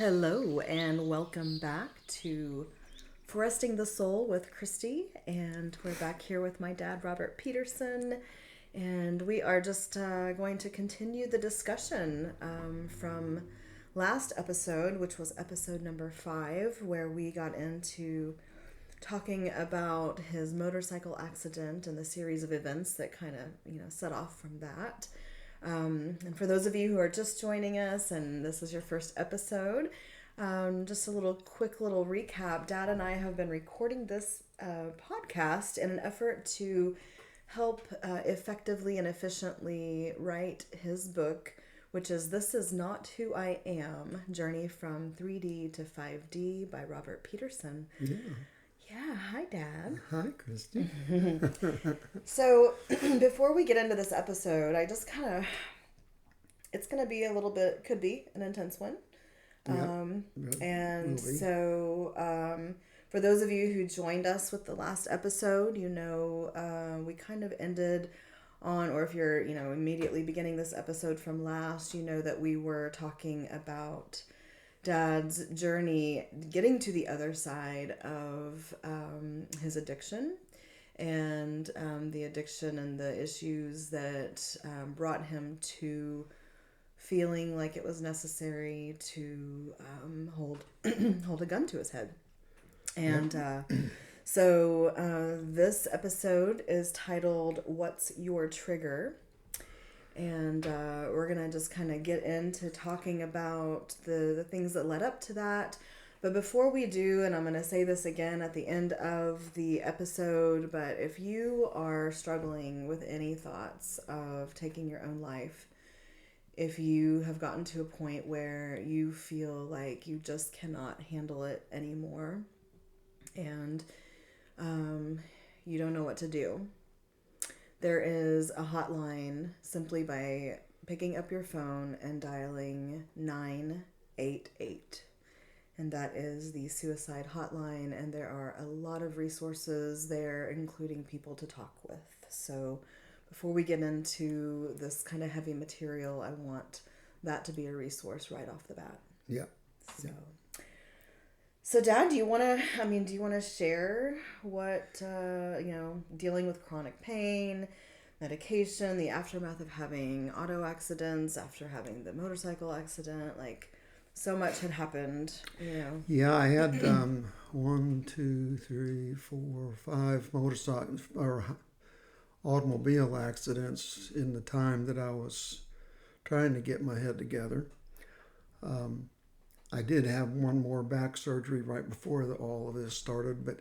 Hello and welcome back to ForResting the Soul with Christy, and we're back here with my dad, Robert Peterson, and we are just going to continue the discussion from last episode, which was episode number 5, where we got into talking about his motorcycle accident and the series of events that kind of, set off from that. And for those of you who are just joining us and this is your first episode, just a quick little recap. Dad and I have been recording this podcast in an effort to help effectively and efficiently write his book, which is This Is Not Who I Am, Journey from 3D to 5D by Robert Peterson. Yeah. Yeah, hi, Dad. Hi, Christy. So, before we get into this episode, it's going to be could be an intense one. For those of you who joined us with the last episode, we kind of ended on, or if you're, immediately beginning this episode from last, that we were talking about Dad's journey getting to the other side of his addiction and the addiction and the issues that brought him to feeling like it was necessary to hold a gun to his head. And so this episode is titled What's Your Trigger? And we're going to just kind of get into talking about the things that led up to that. But before we do, and I'm going to say this again at the end of the episode, but if you are struggling with any thoughts of taking your own life, if you have gotten to a point where you feel like you just cannot handle it anymore and you don't know what to do, there is a hotline simply by picking up your phone and dialing 988. And that is the suicide hotline. And there are a lot of resources there, including people to talk with. So before we get into this kind of heavy material, I want that to be a resource right off the bat. Yeah. So Dad, do you want to share what, dealing with chronic pain, medication, the aftermath of having auto accidents, after having the motorcycle accident, like so much had happened, Yeah, I had 5 motorcycle or automobile accidents in the time that I was trying to get my head together. I did have one more back surgery right before all of this started, but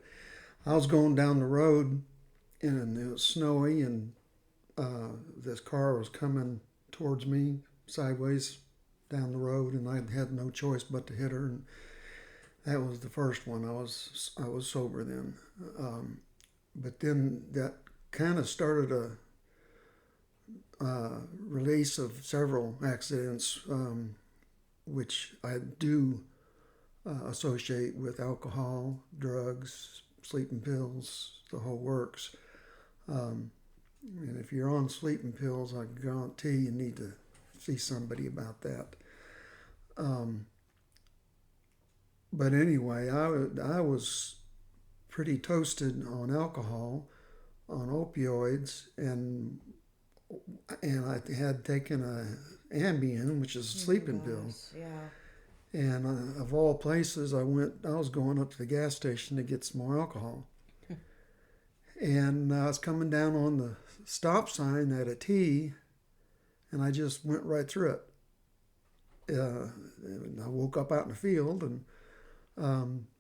I was going down the road and it was snowy and this car was coming towards me sideways down the road, and I had no choice but to hit her. And that was the first one. I was sober then, but then that kind of started a release of several accidents, which I do associate with alcohol, drugs, sleeping pills, the whole works. And if you're on sleeping pills, I guarantee you need to see somebody about that. But anyway, I was pretty toasted on alcohol, on opioids, and I had taken a Ambien, which is a sleeping pill. Yeah. And of all places, I was going up to the gas station to get some more alcohol. And I was coming down on the stop sign at a T, and I just went right through it. I woke up out in the field, and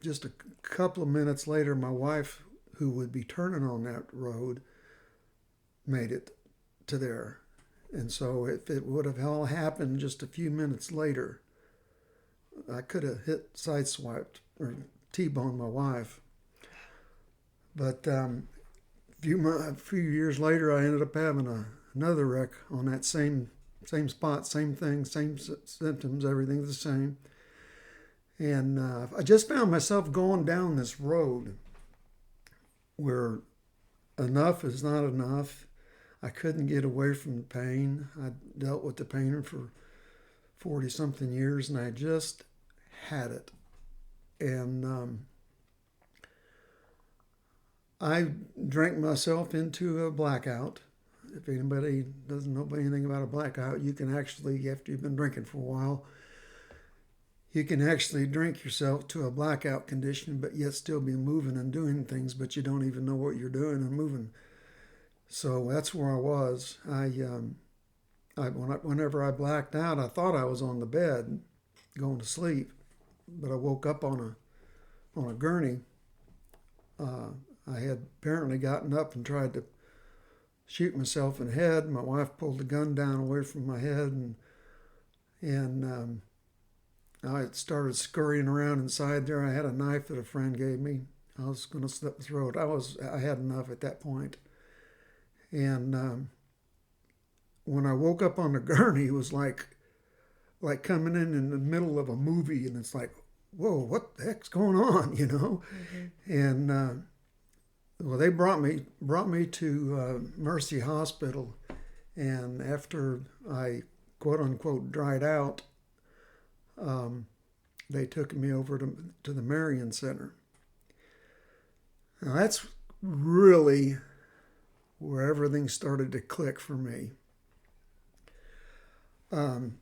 just a couple of minutes later, my wife, who would be turning on that road, made it to there. And so if it would have all happened just a few minutes later, I could have sideswiped or T-boned my wife. But a few years later, I ended up having another wreck on that same spot, same thing, same symptoms, everything's the same. And I just found myself going down this road where enough is not enough. I couldn't get away from the pain. I dealt with the pain for 40-something years, and I just had it. And I drank myself into a blackout. If anybody doesn't know anything about a blackout, you can actually, after you've been drinking for a while, you can actually drink yourself to a blackout condition, but yet still be moving and doing things, but you don't even know what you're doing and moving. So that's where I was. Whenever I blacked out, I thought I was on the bed going to sleep, but I woke up on a gurney. I had apparently gotten up and tried to shoot myself in the head. My wife pulled the gun down away from my head, and I started scurrying around inside there. I had a knife that a friend gave me. I was going to slit my throat. I had enough at that point. And when I woke up on the gurney, it was like coming in the middle of a movie, and it's like, whoa, what the heck's going on, you know? Mm-hmm. And well, they brought me to Mercy Hospital, and after I quote unquote dried out, they took me over to the Marion Center. Now that's really where everything started to click for me. I'm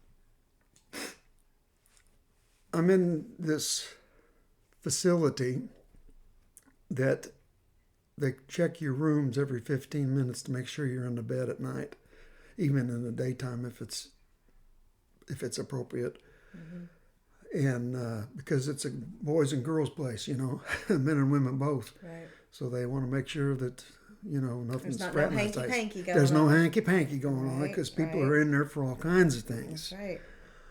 in this facility that they check your rooms every 15 minutes to make sure you're in the bed at night, even in the daytime if it's appropriate. Mm-hmm. And because it's a boys and girls place, you know, men and women both. Right. So they want to make sure that, you know, nothing's There's fraternized. No hanky-panky going There's on. no hanky-panky going on because people are in there for all kinds of things. That's right.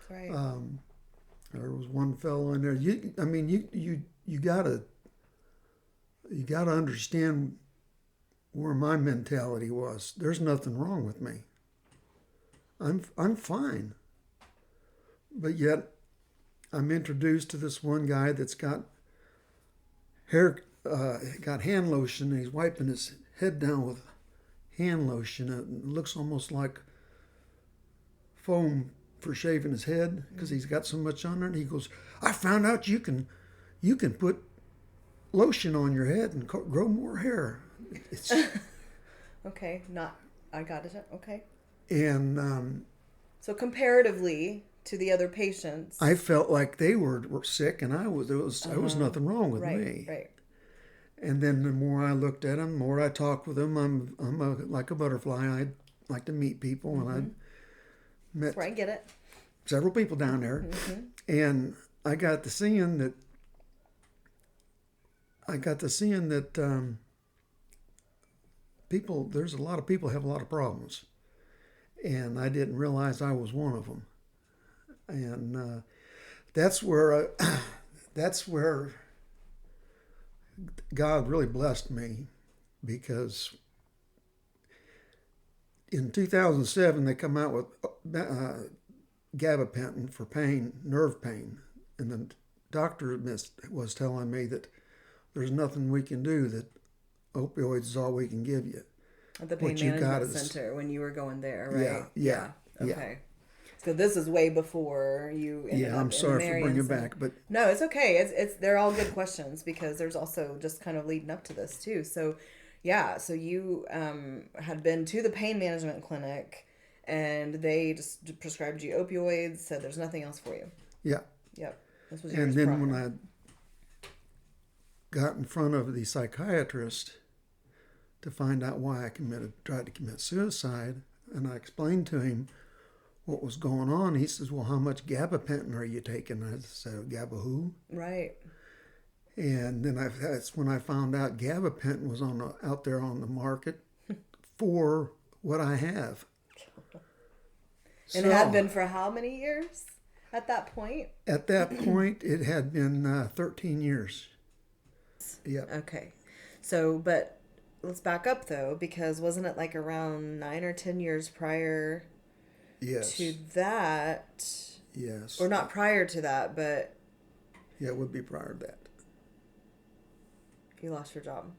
That's right. There was one fellow in there. You gotta understand where my mentality was. There's nothing wrong with me. I'm fine. But yet, I'm introduced to this one guy that's got hand lotion, and he's wiping his head down with hand lotion. It looks almost like foam for shaving his head because he's got so much on there. And he goes, "I found out you can put lotion on your head and grow more hair." It's okay, I got it. Okay. And so comparatively to the other patients, I felt like they were sick, and there was nothing wrong with me. Right. And then the more I looked at them, the more I talked with them. I'm like a butterfly. I like to meet people, and I met that's where I get it. Several people down there, and I got to seeing that. There's a lot of people have a lot of problems, and I didn't realize I was one of them. And that's where God really blessed me, because in 2007 they come out with gabapentin for nerve pain, and the doctor was telling me that there's nothing we can do, that opioids is all we can give you. At the pain management center when you were going there, right? Yeah. Okay. So this is way before you ended up I'm sorry for bringing it back, but no, it's okay. It's they're all good questions, because there's also just kind of leading up to this too. So so you had been to the pain management clinic, and they just prescribed you opioids, said there's nothing else for you. Yeah. Yep. This was and then when I got in front of the psychiatrist to find out why I tried to commit suicide, and I explained to him what was going on, he says, "Well, how much gabapentin are you taking?" I said, "Gaba who?" Right. And then that's when I found out gabapentin was out there on the market for what I have. And it had been for how many years at that point? At that point, it had been 13 years. Yep. Okay. So, but let's back up though, because wasn't it like around 9 or 10 years prior to that? Yes. Or not prior to that, but... Yeah, it would be prior to that. You lost your job.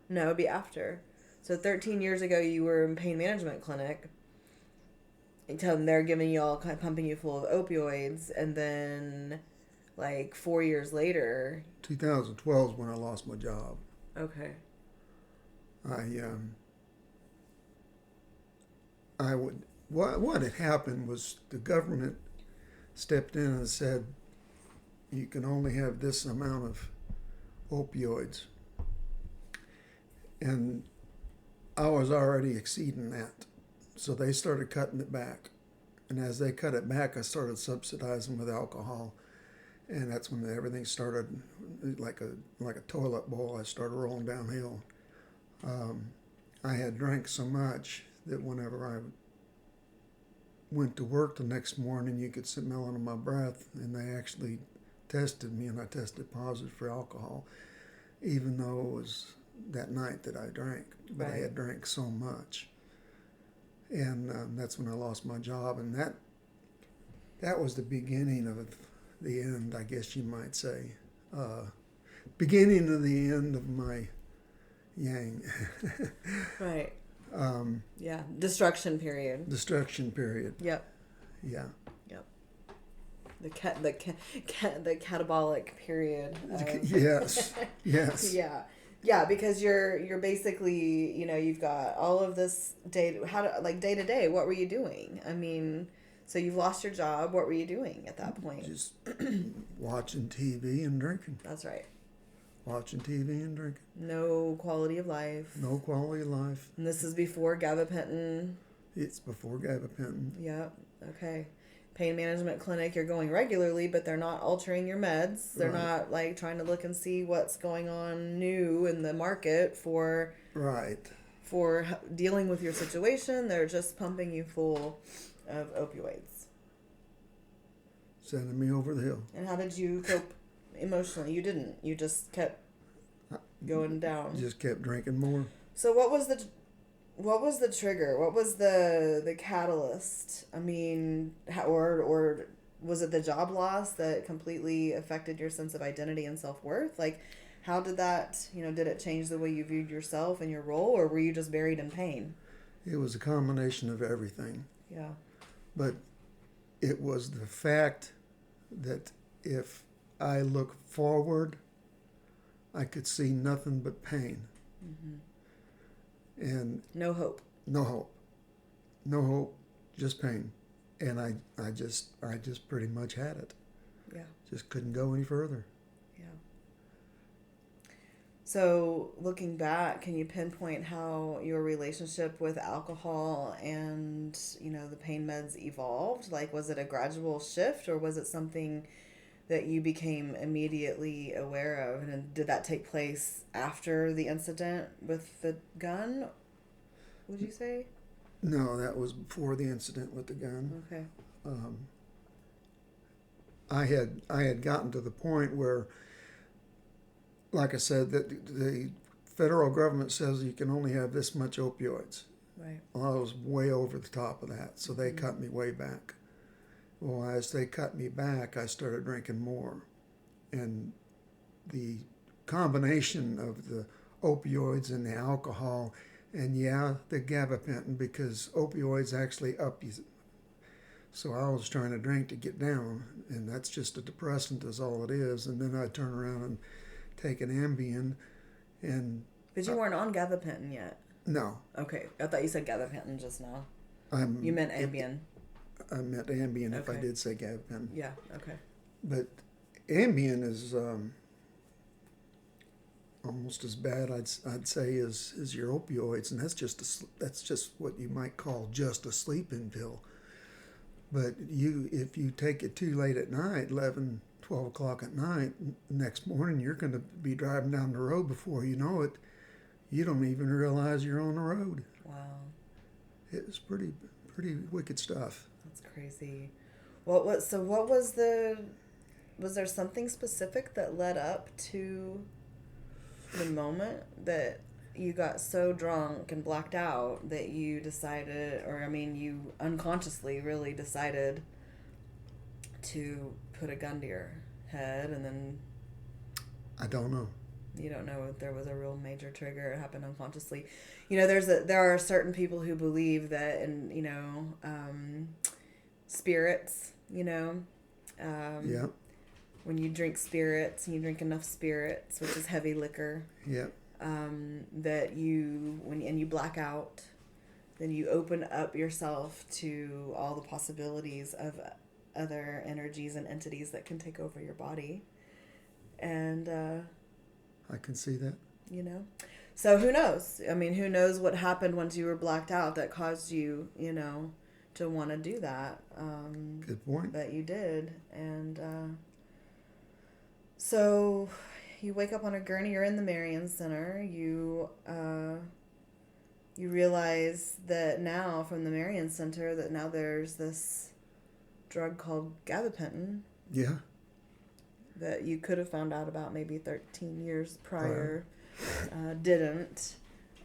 No, it would be after. So 13 years ago, you were in pain management clinic. Until they're giving you all, kind of pumping you full of opioids. And then like 4 years later. 2012 is when I lost my job. Okay. I would. What had happened was the government stepped in and said, you can only have this amount of opioids. And I was already exceeding that. So they started cutting it back. And as they cut it back, I started subsidizing with alcohol. And that's when everything started like a toilet bowl. I started rolling downhill. I had drank so much that whenever I went to work the next morning, you could smell it on my breath, and they actually tested me, and I tested positive for alcohol, even though it was that night that I drank. But I had drank so much, and that's when I lost my job, and that was the beginning of the end, I guess you might say. Beginning of the end of my yang. Right. Yeah. Destruction period. Destruction period. Yep. Yeah. Yep. The catabolic period. Yes. Yes. Yeah. Yeah, because you're basically, you've got all of this day to day, what were you doing? I mean, so you've lost your job, what were you doing at that point? Just watching TV and drinking. That's right. Watching TV and drinking. No quality of life. No quality of life. And this is before gabapentin. It's before gabapentin. Yep. Okay. Pain management clinic, you're going regularly, but they're not altering your meds. They're not like trying to look and see what's going on new in the market for dealing with your situation. They're just pumping you full of opioids. Sending me over the hill. And how did you cope emotionally? You didn't. You just kept going down. Just kept drinking more. So what was the trigger? What was the catalyst? I mean, or was it the job loss that completely affected your sense of identity and self-worth? Like, how did that, did it change the way you viewed yourself and your role, or were you just buried in pain? It was a combination of everything. Yeah. But it was the fact that if I look forward, I could see nothing but pain. Mm-hmm. And no hope. No hope, just pain. And I just pretty much had it. Yeah. Just couldn't go any further. Yeah. So looking back, can you pinpoint how your relationship with alcohol and, the pain meds evolved? Like, was it a gradual shift, or was it something that you became immediately aware of? And did that take place after the incident with the gun, would you say? No, that was before the incident with the gun. Okay. I had gotten to the point where, like I said, that the federal government says you can only have this much opioids. Right. Well, I was way over the top of that, so they cut me way back. Well, as they cut me back, I started drinking more. And the combination of the opioids and the alcohol, and the gabapentin, because opioids actually up you. So I was trying to drink to get down, and that's just a depressant is all it is. And then I turn around and take an Ambien. But you weren't on gabapentin yet? No. Okay. I thought you said gabapentin just now. You meant Ambien. I meant Ambien if Okay. I did say gabapentin. Yeah, okay. But Ambien is almost as bad, I'd say, as your opioids, and that's just what you might call just a sleeping pill. But if you take it too late at night, 11, 12 o'clock at night, next morning you're going to be driving down the road before you know it. You don't even realize you're on the road. Wow. It was pretty wicked stuff. That's crazy. Was there something specific that led up to the moment that you got so drunk and blacked out that you decided, you unconsciously really decided to put a gun to your head? And then I don't know. You don't know if there was a real major trigger. It happened unconsciously. There are certain people who believe that, spirits, Yeah. when you drink spirits and you drink enough spirits, which is heavy liquor, Yeah. that and you black out, then you open up yourself to all the possibilities of other energies and entities that can take over your body. And, I can see that. you know, so who knows? I mean, who knows what happened once you were blacked out that caused you, you know, to want to do that. Good point. But you did. And so you wake up on a gurney, you're in the Marion Center, you realize that now from the Marion Center that now there's this drug called gabapentin Yeah. that you could have found out about maybe 13 years prior. Didn't.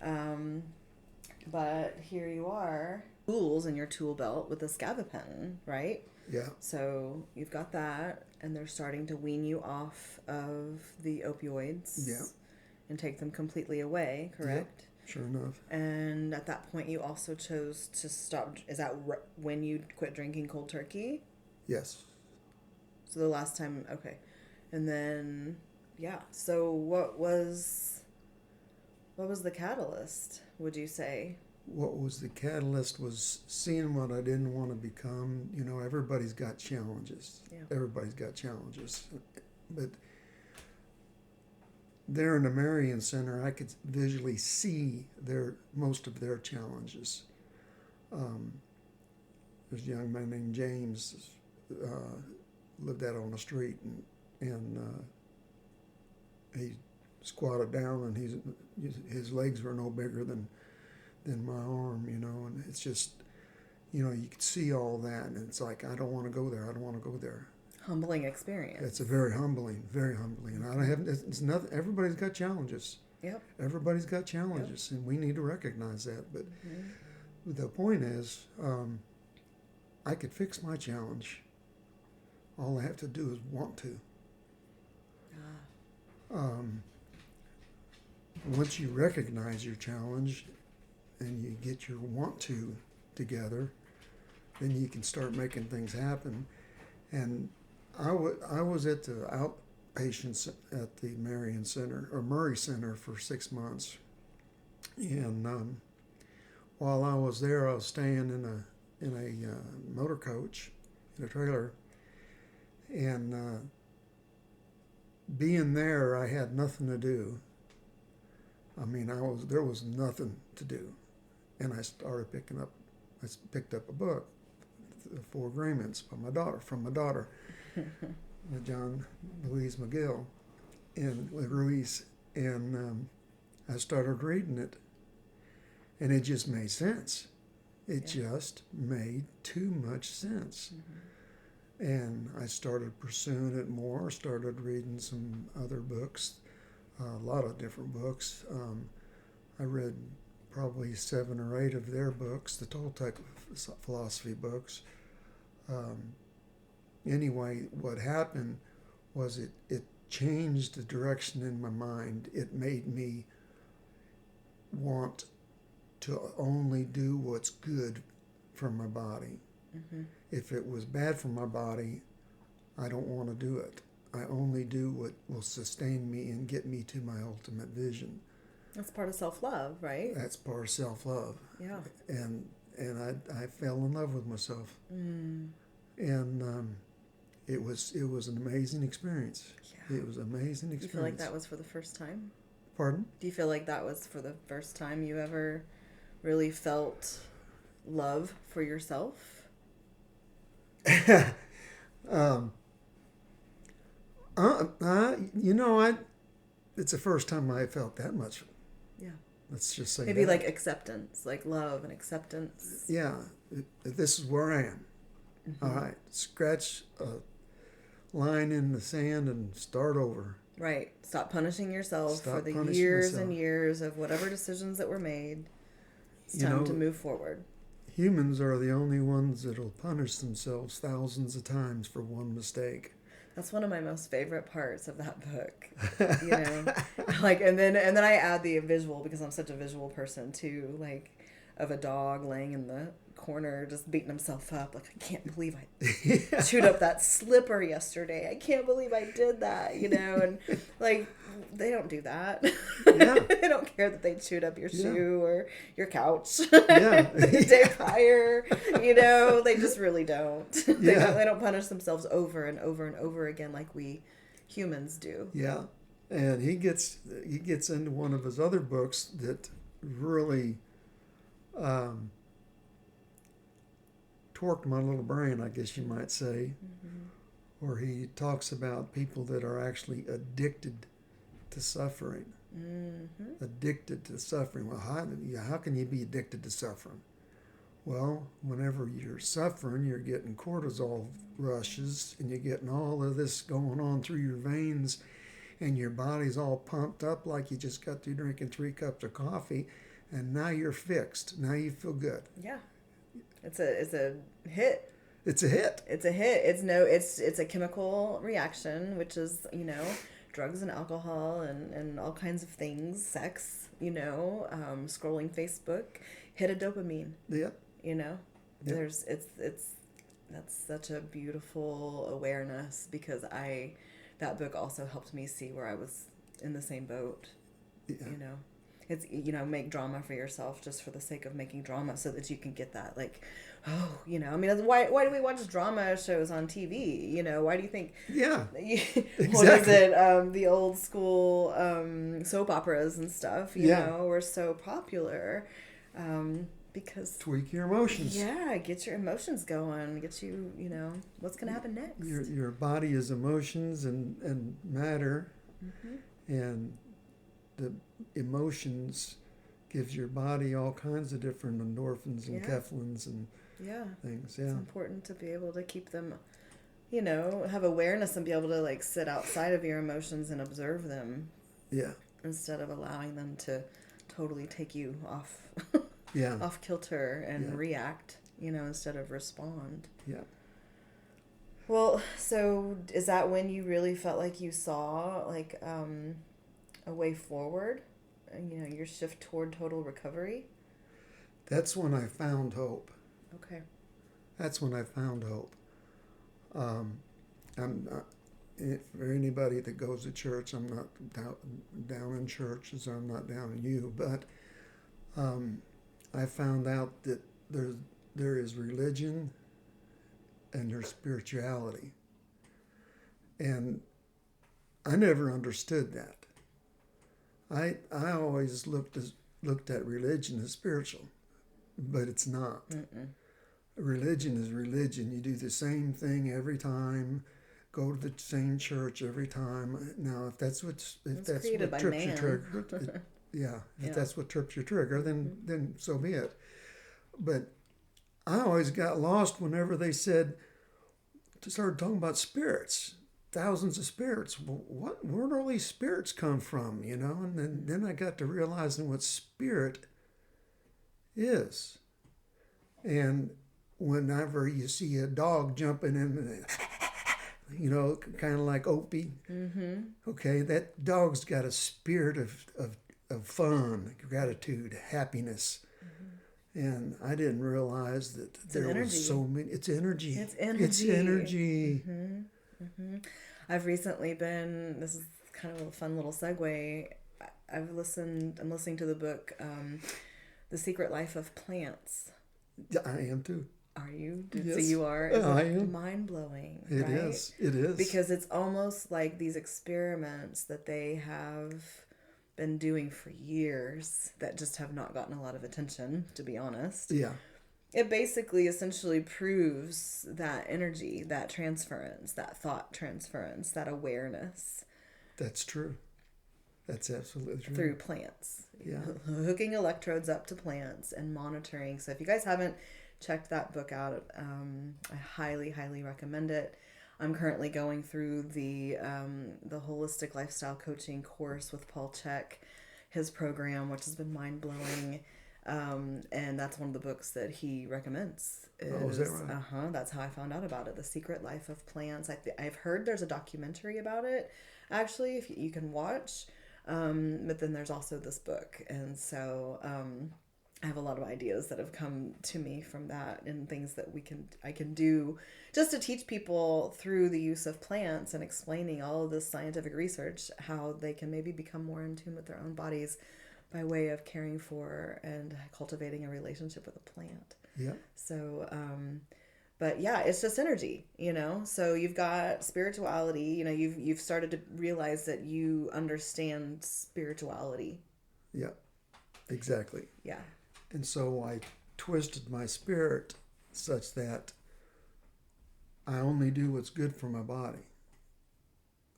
But here you are, tools in your tool belt with this gabapentin, right? Yeah. So you've got that, and they're starting to wean you off of the opioids. Yeah. And take them completely away, correct? Yeah, sure enough. And at that point, you also chose to stop. Is that when you quit drinking cold turkey? Yes. So the last time, okay. And then, yeah. So what was the catalyst, would you say? What was the catalyst was seeing what I didn't want to become. You know, everybody's got challenges. Yeah. Everybody's got challenges. But there in the Marion Center, I could visually see most of their challenges. There's a young man named James, lived out on the street, and he squatted down, and his legs were no bigger than my arm, you know, and it's just, you know, you could see all that, and it's like, I don't want to go there. I don't want to go there. Humbling experience. It's a very humbling. And I have, it's nothing. Everybody's got challenges. Yep. Everybody's got challenges, and we need to recognize that. But the point is, I could fix my challenge. All I have to do is want to. Once you recognize your challenge and you get your want to together, then you can start making things happen. And I was at the outpatients at the Marion Center, or Murray Center, for 6 months. And while I was there, I was staying in a motor coach, in a trailer. And being there, I had nothing to do. I mean, there was nothing to do. And I picked up a book, The Four Agreements, from my daughter, John Louise McGill, and Ruiz, and I started reading it, and it just made sense. It just made too much sense. And I started pursuing it more, started reading some other books, a lot of different books. I read probably 7 or 8 of their books, the Toltec philosophy books. Anyway, what happened was it changed the direction in my mind. It made me want to only do what's good for my body. If it was bad for my body, I don't want to do it. I only do what will sustain me and get me to my ultimate vision. That's part of self-love, right? That's part of self-love. Yeah. And I fell in love with myself. And it was an amazing experience. Yeah. It was an amazing experience. Do you feel like that was for the first time? Pardon? Do you feel like that was for the first time you ever really felt love for yourself? It's the first time I felt that much. Yeah. Let's just say maybe that. like acceptance, like love and acceptance. Yeah. This is where I am. All right. Scratch a line in the sand and start over. Right. Stop punishing yourself for the punishing years myself. and years of whatever decisions that were made. It's time to move forward. Humans are the only ones that'll punish themselves thousands of times for one mistake. That's one of my most favorite parts of that book. You know, like, and then I add the visual, because I'm such a visual person too, like, of a dog laying in the corner just beating himself up. Like, I can't believe I chewed up that slipper yesterday. I can't believe I did that, and like, they don't do that. Yeah. They don't care that they chewed up your shoe or your couch Yeah. the day prior, they just really don't. They don't punish themselves over and over and over again like we humans do. Yeah. And he gets into one of his other books that really torqued my little brain, I guess you might say, where he talks about people that are actually addicted to suffering. Addicted to suffering. Well, how can you be addicted to suffering? Well, whenever you're suffering, you're getting cortisol rushes, and you're getting all of this going on through your veins, and your body's all pumped up like you just got through drinking 3 cups of coffee, and now you're fixed. Now you feel good. Yeah. It's a hit. It's a hit. It's a hit. It's a chemical reaction, which is, drugs and alcohol and all kinds of things, sex, scrolling Facebook, hit of dopamine. Yep. There's that's such a beautiful awareness, because that book also helped me see where I was in the same boat. Yeah. It's, make drama for yourself just for the sake of making drama so that you can get that, like, why do we watch drama shows on TV? Why do you think? Yeah. Exactly. What is it? The old school soap operas and stuff, were so popular. Because tweak your emotions. Yeah, get your emotions going. Get you, what's going to happen next. Your body is emotions and matter, and the emotions gives your body all kinds of different endorphins and kephalins and things. Yeah, it's important to be able to keep them, have awareness and be able to like sit outside of your emotions and observe them. Yeah. Instead of allowing them to totally take you off. Off kilter and react, instead of respond. Yeah. Well, so is that when you really felt like you saw like a way forward? Your shift toward total recovery? That's when I found hope. Okay. That's when I found hope. I'm not, for anybody that goes to church, I'm not down in church, as I'm not down in you, but I found out that there is religion and there's spirituality. And I never understood that. I always looked at religion as spiritual, but it's not. Religion is religion. You do the same thing every time, go to the same church every time. Now, if that's what trips your trigger, if that's what trips your trigger, then so be it. But I always got lost whenever they started talking about spirits, thousands of spirits. Well, where do all these spirits come from, And then I got to realizing what spirit is. And whenever you see a dog jumping in, kind of like Opie, okay, that dog's got a spirit of fun, gratitude, happiness. And I didn't realize that there was so many. It's energy. It's energy. I've recently been, this is kind of a fun little segue. I'm listening to the book, The Secret Life of Plants. I am too. Are you? Yes. So you are? I am. Mind-blowing, It right? is. It is. Because it's almost like these experiments that they have been doing for years that just have not gotten a lot of attention, to be honest. Yeah. It basically essentially proves that energy, that transference, that thought transference, that awareness. That's true. That's absolutely true. Through plants. Yeah. Hooking electrodes up to plants and monitoring. So if you guys haven't checked that book out, I highly, highly recommend it. I'm currently going through the holistic lifestyle coaching course with Paul Chek, his program, which has been mind-blowing. And that's one of the books that he recommends. Is that right? That's how I found out about it. The Secret Life of Plants. I've heard there's a documentary about it, actually, if you can watch. But then there's also this book. And so I have a lot of ideas that have come to me from that, and things that I can do just to teach people through the use of plants and explaining all of this scientific research how they can maybe become more in tune with their own bodies by way of caring for and cultivating a relationship with a plant. Yeah. So, but yeah, it's just energy, you know. So you've got spirituality. You know, you've started to realize that you understand spirituality. Yeah. Exactly. Yeah. And so I twisted my spirit such that I only do what's good for my body.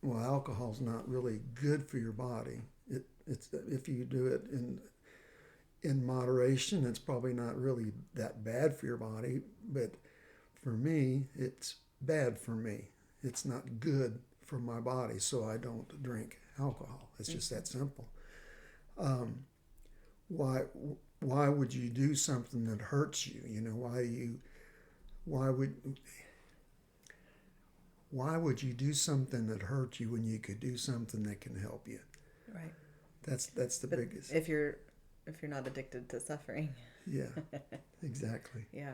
Well, alcohol's not really good for your body. It's if you do it in moderation, it's probably not really that bad for your body. But for me, it's bad for me. It's not good for my body, so I don't drink alcohol. It's just that simple. Why why would you do something that hurts you? You know, why would you do something that hurts you when you could do something that can help you? Right. That's the But biggest. if you're not addicted to suffering. Yeah, exactly. Yeah.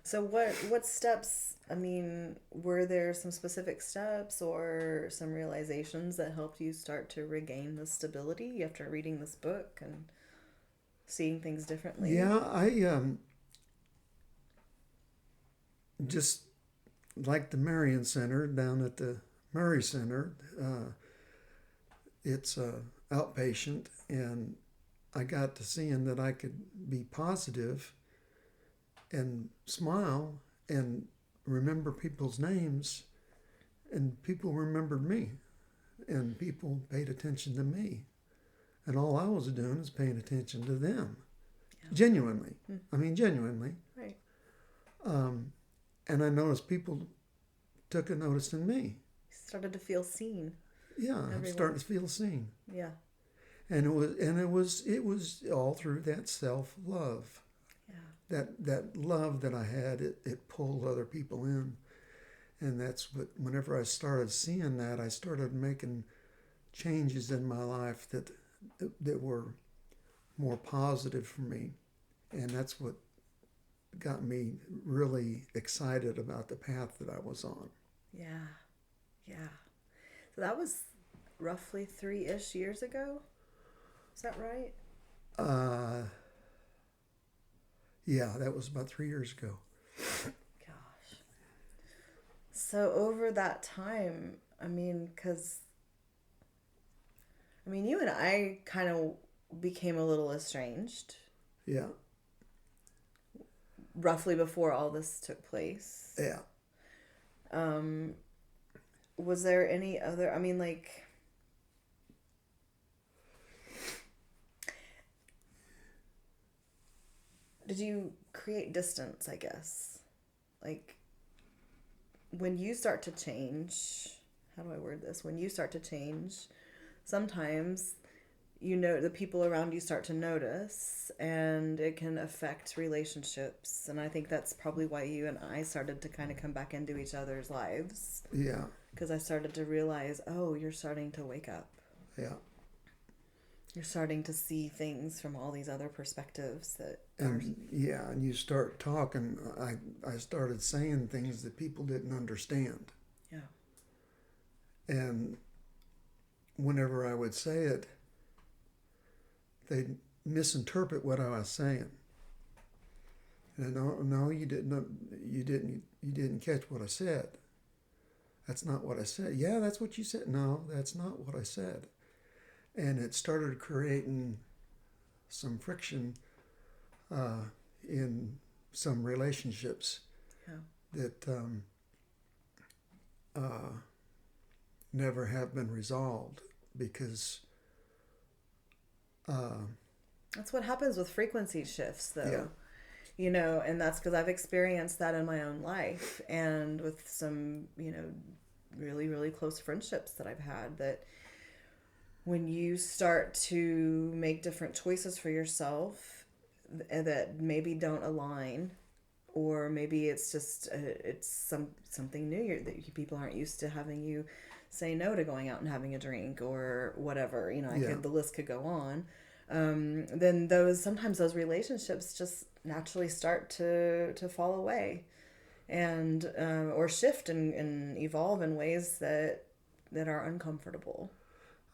So what steps, I mean, were there some specific steps or some realizations that helped you start to regain the stability after reading this book and seeing things differently? Yeah, I just like the Marion Center down at the Murray Center. It's outpatient, and I got to seeing that I could be positive and smile and remember people's names, and people remembered me, and people paid attention to me, and all I was doing is paying attention to them. Yeah. Genuinely. I mean, genuinely. Right. And I noticed people took a notice in me. You started to feel seen. Yeah, I'm starting to feel seen. Yeah. And it was all through that self-love. Yeah. That love that I had, it pulled other people in. And that's what, whenever I started seeing that, I started making changes in my life that were more positive for me. And that's what got me really excited about the path that I was on. Yeah. Yeah. So that was roughly 3-ish years ago. Is that right? Yeah, that was about 3 years ago. Gosh. So over that time, I mean, you and I kind of became a little estranged. Yeah. Roughly before all this took place. Yeah. Was there any other, I mean, like, did you create distance, I guess? Like, when you start to change, how do I word this? When you start to change, sometimes, you know, the people around you start to notice, and it can affect relationships. And I think that's probably why you and I started to kind of come back into each other's lives. Yeah. Because I started to realize, oh, you're starting to wake up. Yeah. You're starting to see things from all these other perspectives that and you start talking. I started saying things that people didn't understand. Yeah. And whenever I would say it, they'd misinterpret what I was saying. And no, you didn't catch what I said. That's not what I said. Yeah, that's what you said. No, that's not what I said. And it started creating some friction in some relationships that never have been resolved because that's what happens with frequency shifts, though. Yeah. You know, and that's because I've experienced that in my own life and with some, you know, really, really close friendships that I've had, that when you start to make different choices for yourself that maybe don't align, or maybe it's just something new that people aren't used to having you say no to going out and having a drink or whatever, you know, the list could go on. then sometimes those relationships just naturally start to fall away, and or shift and evolve in ways that are uncomfortable.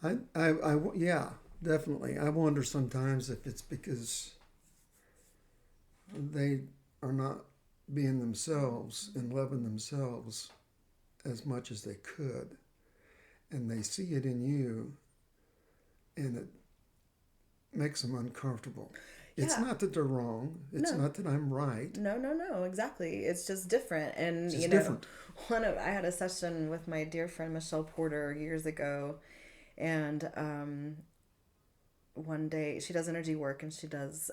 Yeah, definitely. I wonder sometimes if it's because they are not being themselves and loving themselves as much as they could, and they see it in you, and it makes them uncomfortable. It's Yeah. not that they're wrong. It's No. not that I'm right. No, exactly. It's just different. And, It's just different. I had a session with my dear friend Michelle Porter years ago, and one day she does energy work and she does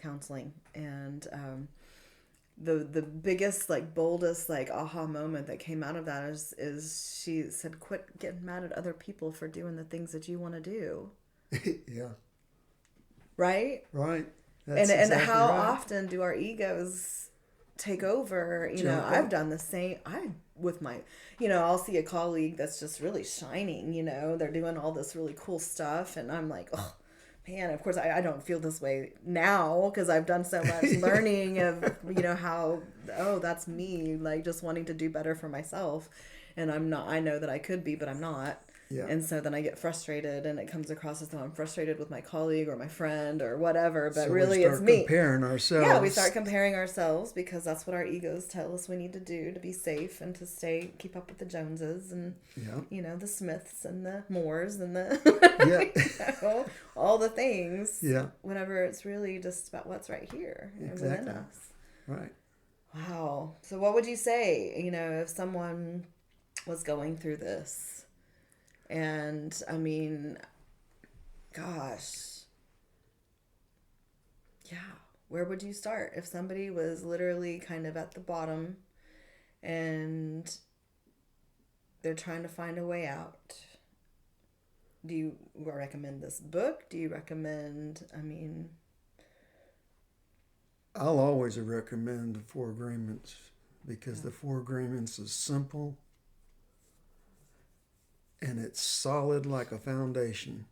counseling, and the biggest, like, boldest, like, aha moment that came out of that is she said, quit getting mad at other people for doing the things that you want to do. Yeah. Right. Right. And That's exactly how right. often do our egos take over? Jump I've up. done the same. With my, I'll see a colleague that's just really shining. They're doing all this really cool stuff, and I'm like, oh man. Of course, I don't feel this way now because I've done so much learning of how, oh, that's me, like, just wanting to do better for myself, and I'm not. I know that I could be, but I'm not. Yeah. And so then I get frustrated, and it comes across as though I'm frustrated with my colleague or my friend or whatever, but So really we it's start me. comparing ourselves. Yeah, we start comparing ourselves because that's what our egos tell us we need to do to be safe and to keep up with the Joneses and, Yeah. the Smiths and the Moores and the, Yeah. all the things. Yeah. Whenever it's really just about what's right here Exactly. within us. Right. Wow. So what would you say, if someone was going through this? And I mean, gosh, yeah, where would you start if somebody was literally kind of at the bottom and they're trying to find a way out? Do you recommend this book? Do you recommend, I'll always recommend the Four Agreements because the Four Agreements is simple and it's solid like a foundation.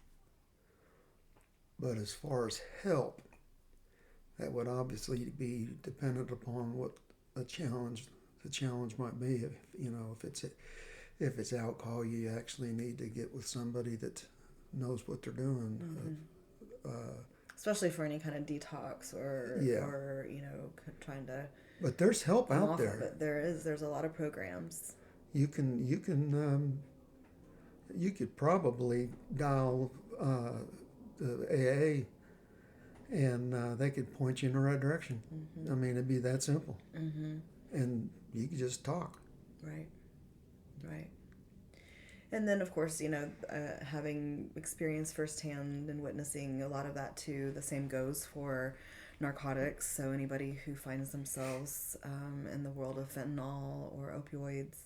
But as far as help, that would obviously be dependent upon what the challenge might be. If it's alcohol, you actually need to get with somebody that knows what they're doing. Especially for any kind of detox or trying to. But there's help out there. Of it. There's a lot of programs. You could probably dial the AA, and they could point you in the right direction. Mm-hmm. I mean, it'd be that simple. Mm-hmm. And you could just talk. Right. And then, of course, having experienced firsthand and witnessing a lot of that too, the same goes for narcotics. So anybody who finds themselves in the world of fentanyl or opioids,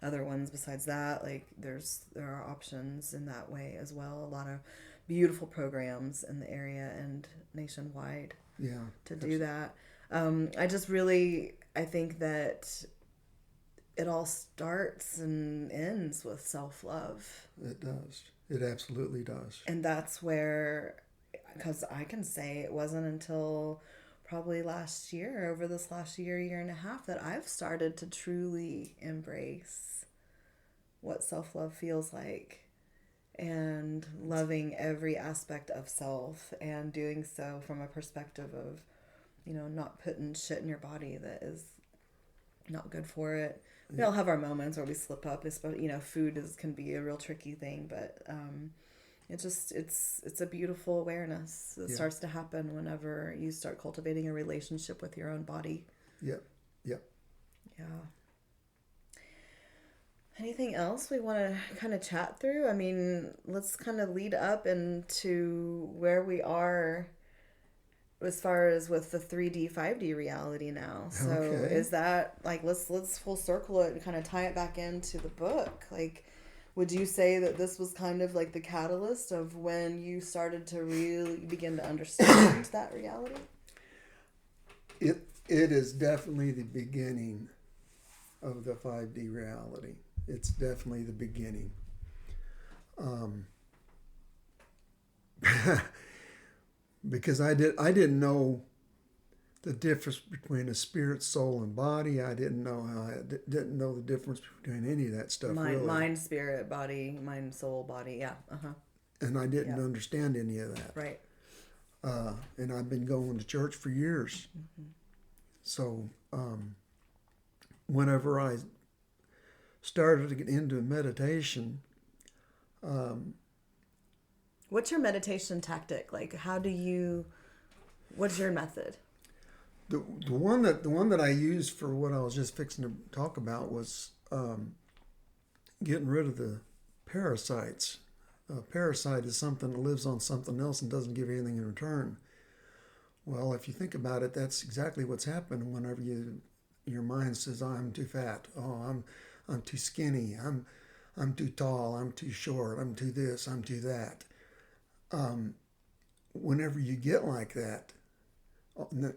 other ones besides that, like there are options in that way as well. A lot of beautiful programs in the area and nationwide to do that. I think that it all starts and ends with self-love. It does. It absolutely does. And that's where, because I can say it wasn't until probably over this last year and a half, that I've started to truly embrace what self-love feels like and loving every aspect of self and doing so from a perspective of, not putting shit in your body that is not good for it. We all have our moments where we slip up. Food can be a real tricky thing, but it's a beautiful awareness that starts to happen whenever you start cultivating a relationship with your own body. Yeah. Anything else we want to kind of chat through? I mean, let's kind of lead up into where we are as far as with the 3D, 5D reality now. So is that, like, let's full circle it and kind of tie it back into the book. Like, would you say that this was kind of like the catalyst of when you started to really begin to understand that reality? It is definitely the beginning of the 5D reality. It's definitely the beginning. because I didn't know the difference between a spirit, soul, and body. I didn't know didn't know the difference between any of that stuff really. Mind, spirit, body, mind, soul, body. Yeah. And I didn't Yeah. understand any of that. Right. And I've been going to church for years. So whenever I started to get into meditation, what's your meditation tactic? Like, what's your method? the one that I used for what I was just fixing to talk about was getting rid of the parasites. A parasite is something that lives on something else and doesn't give anything in return. Well, if you think about it, that's exactly what's happened whenever your mind says, "Oh, I'm too fat. Oh, I'm too skinny. I'm too tall. I'm too short. I'm too this. I'm too that." Whenever you get like that,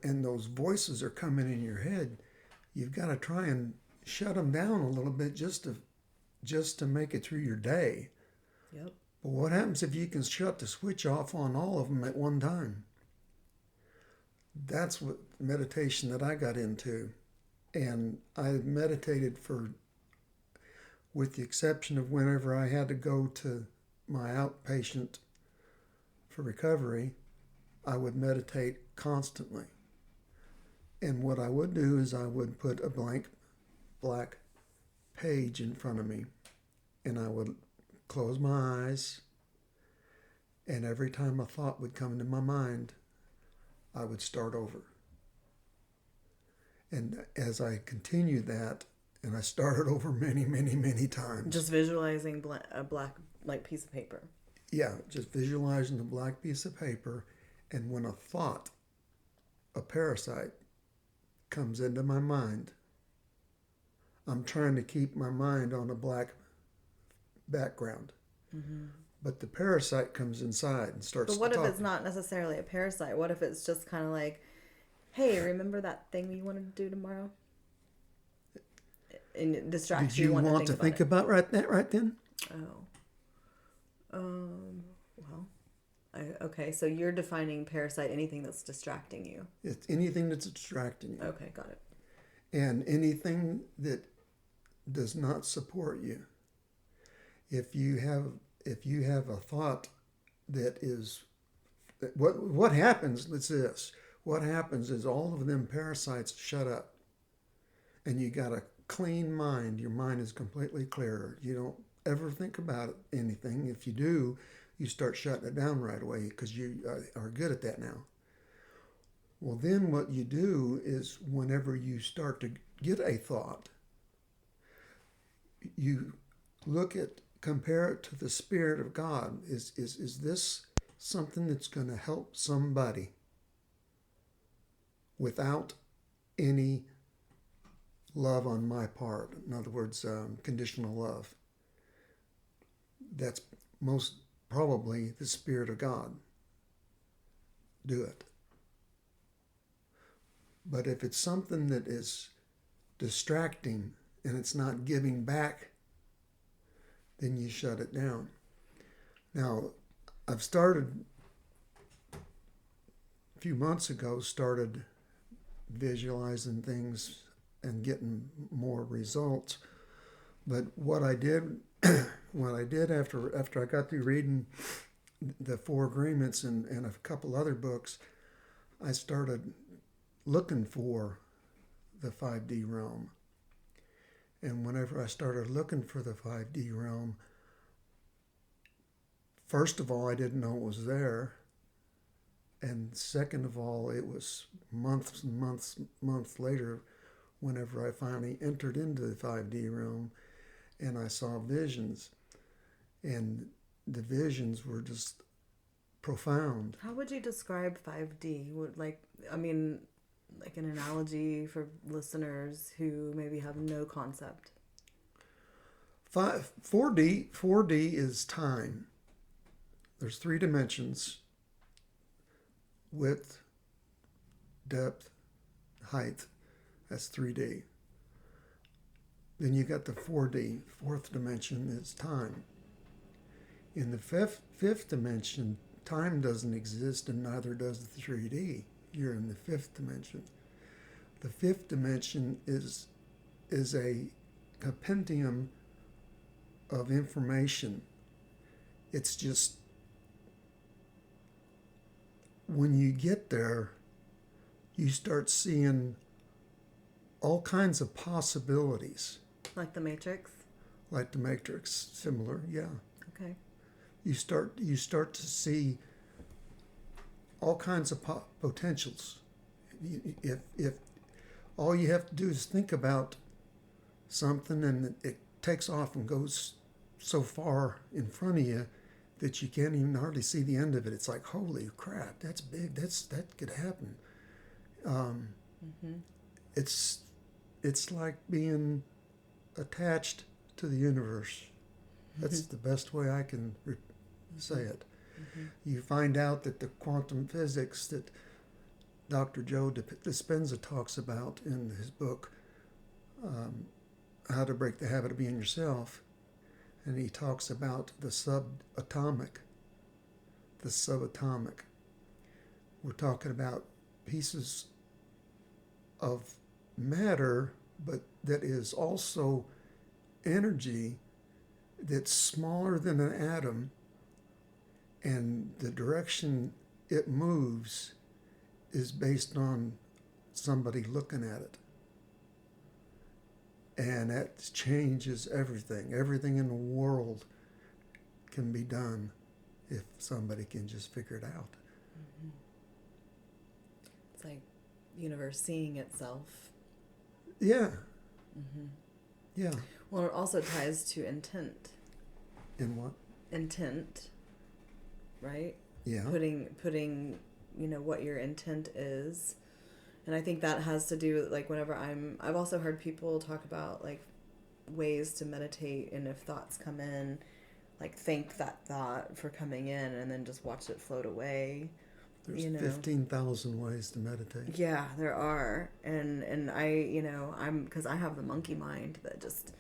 and those voices are coming in your head, you've got to try and shut them down a little bit just to make it through your day. Yep. But what happens if you can shut the switch off on all of them at one time? That's what meditation that I got into. And I meditated with the exception of whenever I had to go to my outpatient for recovery, I would meditate constantly. And what I would do is I would put a blank black page in front of me, and I would close my eyes, and every time a thought would come into my mind, I would start over. And as I continued that, and I started over many, many, many times. Just visualizing a black piece of paper. Yeah, just visualizing the black piece of paper, and when a thought, a parasite, comes into my mind, I'm trying to keep my mind on a black background. Mm-hmm. But the parasite comes inside and starts to talk. But what if it's not necessarily a parasite? What if it's just kind of like, hey, remember that thing you wanted to do tomorrow? And it distracts you. Did you want to think about that right then? Oh. Well, okay. So you're defining parasite anything that's distracting you. It's anything that's distracting you. Okay, got it. And anything that does not support you. If you have a thought that is, what happens is this. What happens is all of them parasites shut up. And you got a clean mind. Your mind is completely clear. You don't ever think about anything. If you do, you start shutting it down right away because you are good at that now. Well, then what you do is whenever you start to get a thought, you compare it to the Spirit of God. Is this something that's going to help somebody without any love on my part? In other words, conditional love. That's most probably the Spirit of God. Do it. But if it's something that is distracting and it's not giving back, then you shut it down. Now, I've started a few months ago, visualizing things and getting more results. But what I did after I got through reading the Four Agreements and a couple other books, I started looking for the 5D realm. And whenever I started looking for the 5D realm, first of all, I didn't know it was there. And second of all, it was months later whenever I finally entered into the 5D realm and I saw visions. And the visions were just profound. How would you describe 5D? Like an analogy for listeners who maybe have no concept. 4D is time. There's 3 dimensions: width, depth, height. That's 3D. Then you got the 4D. Fourth dimension is time. In the fifth dimension, time doesn't exist, and neither does the 3D. You're in the fifth dimension. The fifth dimension is a compendium of information. It's just, when you get there, you start seeing all kinds of possibilities. Like the Matrix? Like the Matrix, similar, yeah. Okay. You start to see all kinds of potentials. If all you have to do is think about something, and it takes off and goes so far in front of you that you can't even hardly see the end of it. It's like, holy crap, that's big. That could happen. It's like being attached to the universe. That's the best way I can say it. You find out that the quantum physics that Dr. Joe Dispenza talks about in his book, How to Break the Habit of Being Yourself, and he talks about the subatomic. We're talking about pieces of matter, but that is also energy that's smaller than an atom, and the direction it moves is based on somebody looking at it. And that changes everything. Everything in the world can be done if somebody can just figure it out. It's like universe seeing itself. Yeah. Yeah. Well, it also ties to intent. In what? Intent, right? Yeah. Putting, what your intent is. And I think that has to do with, like, whenever I've also heard people talk about, like, ways to meditate, and if thoughts come in, like, thank that thought for coming in and then just watch it float away. There's 15,000 ways to meditate. Yeah, there are. And I, because I have the monkey mind that just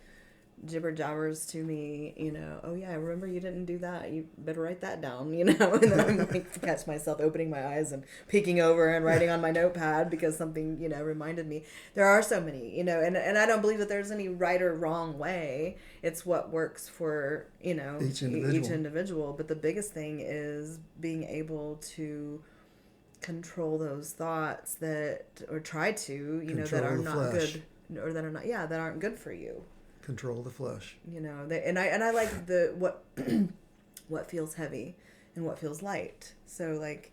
jibber jabbers to me, oh yeah, I remember you didn't do that. You better write that down, and then I'm like, catch myself opening my eyes and peeking over and writing on my notepad because something, reminded me. There are so many, and I don't believe that there's any right or wrong way. It's what works for, each individual. But the biggest thing is being able to control those thoughts or try to, that are not good, or that are not, that aren't good for you. Control the flesh. And I like what feels heavy and what feels light. So, like,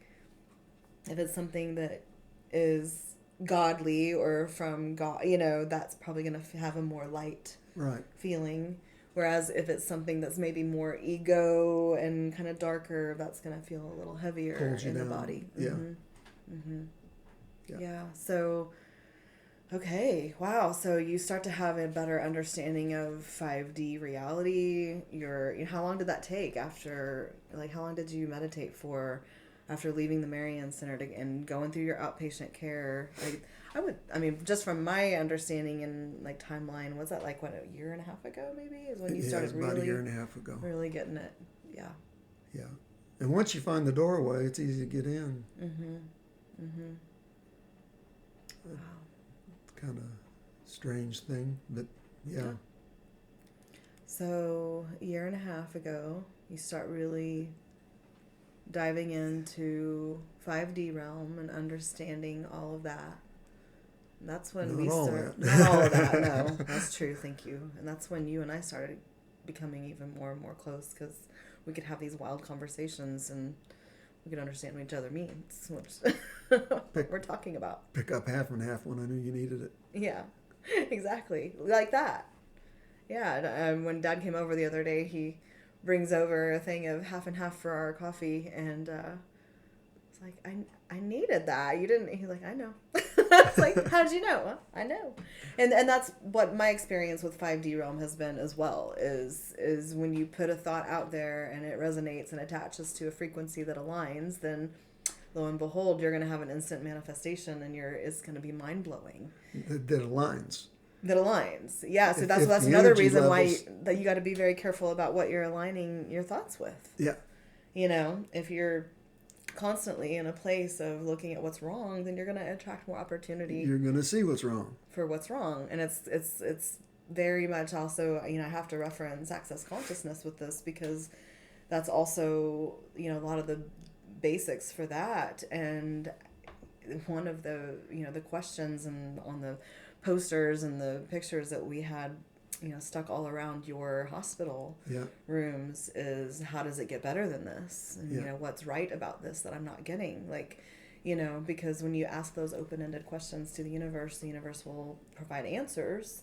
if it's something that is godly or from God, that's probably going to have a more light feeling. Whereas if it's something that's maybe more ego and kind of darker, that's going to feel a little heavier in the body. Yeah. Yeah. So, okay. Wow. So you start to have a better understanding of 5D reality. How long did that take after, how long did you meditate for after leaving the Marian Center and going through your outpatient care? Just from my understanding and timeline, was that a year and a half ago maybe is when you started about a year and a half ago. Really getting it. Yeah. Yeah. And once you find the doorway, it's easy to get in. Wow. Kind of strange thing, but yeah. So a year and a half ago, you start really diving into 5D realm and understanding all of that. And that's when Not all of that. No, that's true. Thank you. And that's when you and I started becoming even more and more close, because we could have these wild conversations and we could understand what each other means, which what we're talking about. Pick up half and half when I knew you needed it. Yeah, exactly. Like that. Yeah, when Dad came over the other day, he brings over a thing of half and half for our coffee, and it's like, I needed that. You didn't. He's like, I know. It's like, how did you know? Well, I know. And that's what my experience with 5D realm has been as well, is when you put a thought out there and it resonates and attaches to a frequency that aligns, then lo and behold, you're going to have an instant manifestation, and it's going to be mind-blowing. That aligns. That aligns. Yeah, so that's another reason why you got to be very careful about what you're aligning your thoughts with. Yeah. If you're constantly in a place of looking at what's wrong, then you're going to attract more opportunity. You're going to see what's wrong. For what's wrong. And it's very much also, I have to reference access consciousness with this, because that's also, a lot of the basics for that. And one of the, the questions and on the posters and the pictures that we had, stuck all around your hospital rooms is, how does it get better than this? And, what's right about this that I'm not getting? Like, because when you ask those open-ended questions to the universe will provide answers,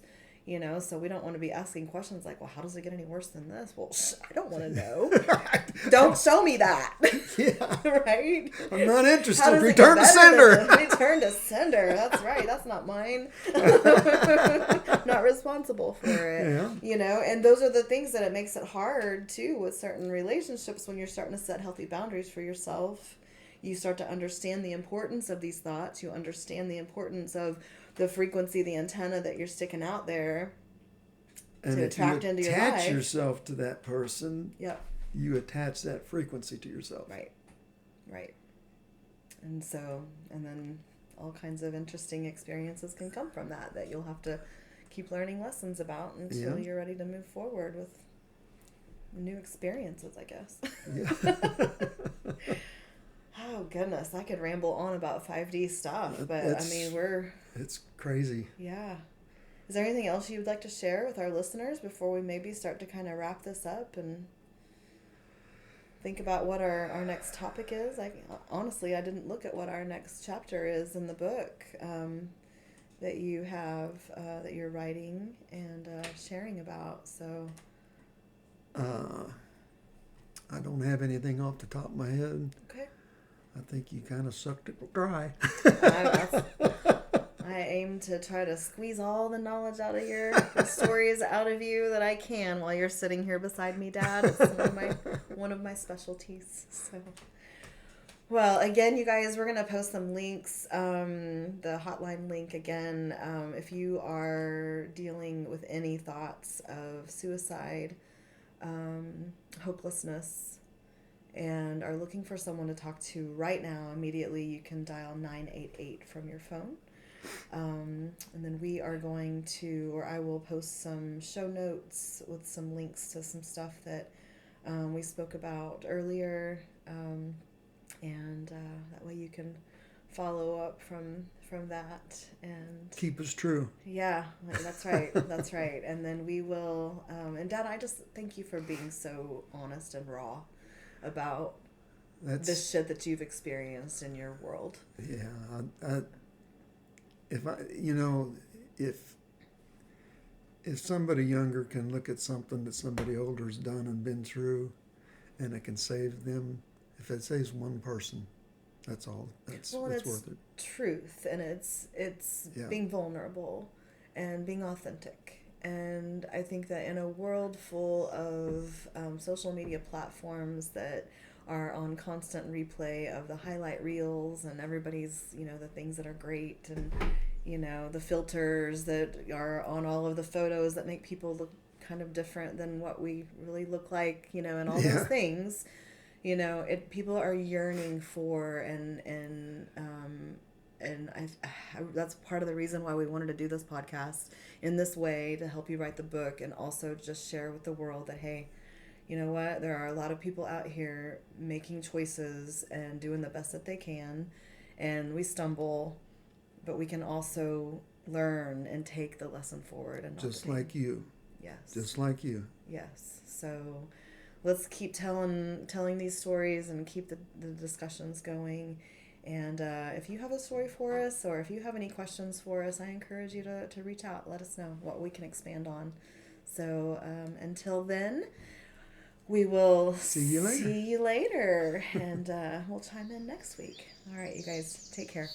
so we don't want to be asking questions like, well, how does it get any worse than this? Well, I don't want to know. Don't show me that. Yeah. Right? I'm not interested. Return to sender. Return to sender. That's right. That's not mine. Not responsible for it. Yeah. And those are the things that it makes it hard, too, with certain relationships when you're starting to set healthy boundaries for yourself. You start to understand the importance of these thoughts. You understand the importance of the frequency, the antenna that you're sticking out there to attract into your life. And if you attach yourself to that person, you attach that frequency to yourself. Right. And then all kinds of interesting experiences can come from that you'll have to keep learning lessons about until you're ready to move forward with new experiences, I guess. Yeah. Oh, goodness. I could ramble on about 5D stuff, but it's crazy. Yeah. Is there anything else you would like to share with our listeners before we maybe start to kind of wrap this up and think about what our next topic is? Honestly, I didn't look at what our next chapter is in the book that you have, that you're writing and sharing about. So, I don't have anything off the top of my head. Okay. I think you kind of sucked it dry. I aim to try to squeeze all the knowledge out of the stories out of you that I can while you're sitting here beside me, Dad. It's one of my specialties. So, well, again, you guys, we're gonna post some links. The hotline link again. If you are dealing with any thoughts of suicide, hopelessness, and are looking for someone to talk to right now, immediately, you can dial 988 from your phone. And then we are going to, or I will post some show notes with some links to some stuff that we spoke about earlier. And that way you can follow up from that and keep us true. Yeah, that's right. That's right. And then we will, and Dad, I just thank you for being so honest and raw about the shit that you've experienced in your world. Yeah. If somebody younger can look at something that somebody older's done and been through, and it can save them, if it saves one person, that's all. It's worth it. Truth, and it's being vulnerable and being authentic. And I think that in a world full of social media platforms that are on constant replay of the highlight reels and everybody's, the things that are great and, the filters that are on all of the photos that make people look kind of different than what we really look like, and all those things, people are yearning for and that's part of the reason why we wanted to do this podcast in this way, to help you write the book and also just share with the world that, hey, you know what, there are a lot of people out here making choices and doing the best that they can, and we stumble, but we can also learn and take the lesson forward. And just like you. Yes. Just like you. Yes. So let's keep telling these stories and keep the discussions going. And if you have a story for us, or if you have any questions for us, I encourage you to reach out. Let us know what we can expand on. So until then, we will see you later. And we'll chime in next week. All right, you guys, take care.